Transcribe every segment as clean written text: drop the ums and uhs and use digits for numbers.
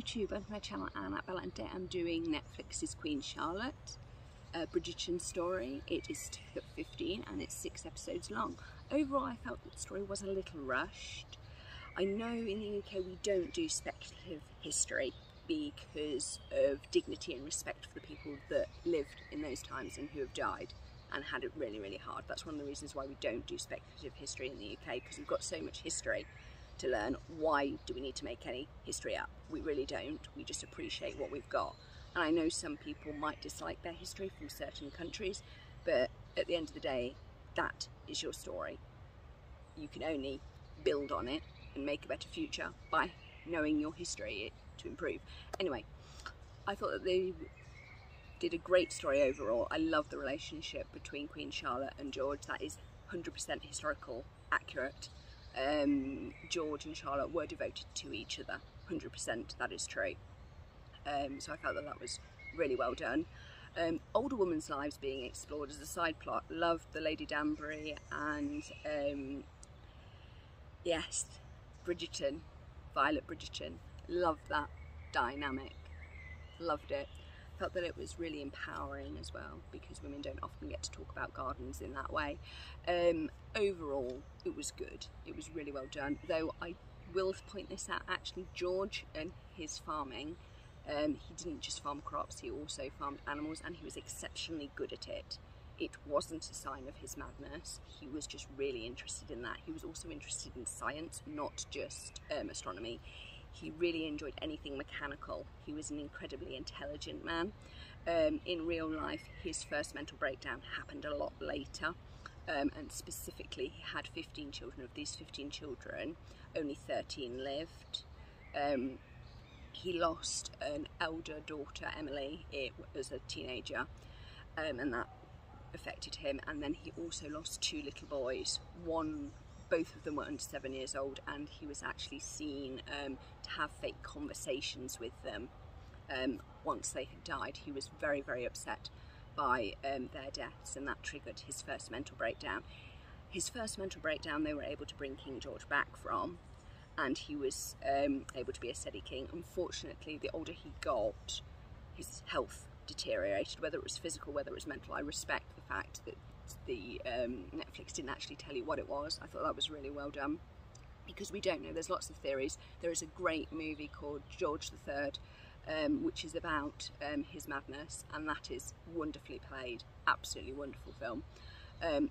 YouTube and my channel Annabelle, and today I'm doing Netflix's Queen Charlotte, Bridgerton story. It is took 15 and it's 6 episodes long. Overall, I felt that the story was a little rushed. I know in the UK we don't do speculative history because of dignity and respect for the people that lived in those times and who have died and had it really, really hard. That's one of the reasons why we don't do speculative history in the UK, because we've got so much history to learn. Why do we need to make any history up? We really don't. We just appreciate what we've got. And I know some people might dislike their history from certain countries, but at the end of the day, that is your story. You can only build on it and make a better future by knowing your history to improve. Anyway, I thought that they did a great story overall. I love the relationship between Queen Charlotte and George. That is 100% historical accurate. George and Charlotte were devoted to each other, 100%, that is true. So I felt that that was really well done. Older women's lives being explored as a side plot. Loved the Lady Danbury and yes, Bridgerton, Violet Bridgerton. Loved that dynamic, loved it. Felt that it was really empowering as well, because women don't often get to talk about gardens in that way. Overall, it was good. It was really well done, though I will point this out, actually George and his farming, he didn't just farm crops, he also farmed animals, and he was exceptionally good at it. It wasn't a sign of his madness, he was just really interested in that. He was also interested in science, not just astronomy. He really enjoyed anything mechanical. He was an incredibly intelligent man. In real life, his first mental breakdown happened a lot later, and specifically he had 15 children. Of these 15 children, only 13 lived. He lost an elder daughter, Emily, as a teenager, and that affected him. And then he also lost 2 little boys. Both of them were under 7 years old, and he was actually seen to have fake conversations with them once they had died. He was very, very upset by their deaths, and that triggered his first mental breakdown. His first mental breakdown they were able to bring King George back from, and he was able to be a steady king. Unfortunately, the older he got, his health deteriorated, whether it was physical, whether it was mental. I respect the fact that the Netflix didn't actually tell you what it was. I thought that was really well done, because we don't know. There's lots of theories. There is a great movie called George III, which is about his madness, and that is wonderfully played. Absolutely wonderful film.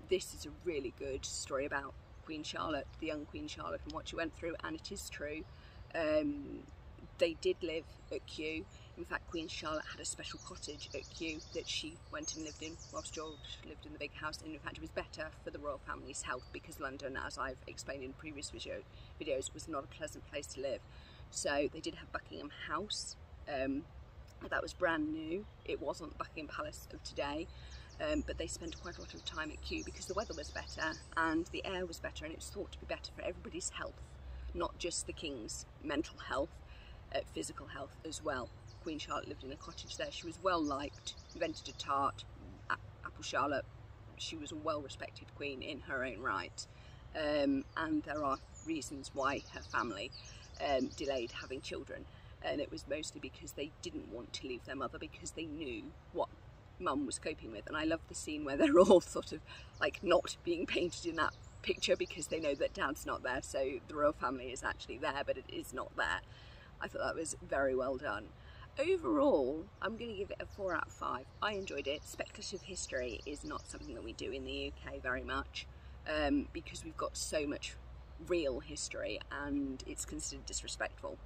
This is a really good story about Queen Charlotte, the young Queen Charlotte, and what she went through, and it is true. They did live at Kew. In fact, Queen Charlotte had a special cottage at Kew that she went and lived in, whilst George lived in the big house. And in fact, it was better for the royal family's health, because London, as I've explained in previous videos, was not a pleasant place to live. So they did have Buckingham House. That was brand new. It wasn't Buckingham Palace of today. But they spent quite a lot of time at Kew because the weather was better and the air was better, and it was thought to be better for everybody's health, not just the king's mental health, physical health as well. Queen Charlotte lived in a cottage there. She was well liked, invented a tart, Apple Charlotte. She was a well respected queen in her own right, and there are reasons why her family delayed having children, and it was mostly because they didn't want to leave their mother, because they knew what Mum was coping with. And I love the scene where they're all sort of like not being painted in that picture because they know that Dad's not there, so the royal family is actually there, but it is not there. I thought that was very well done. Overall, I'm going to give it a 4 out of 5. I enjoyed it. Speculative history is not something that we do in the UK very much, because we've got so much real history and it's considered disrespectful.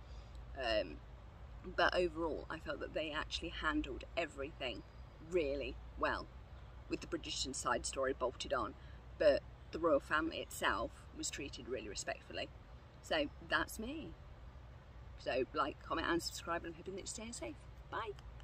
But overall, I felt that they actually handled everything really well, with the Bridgerton side story bolted on, but the royal family itself was treated really respectfully. So that's me. So like, comment and subscribe, and I'm hoping that you're staying safe. Bye.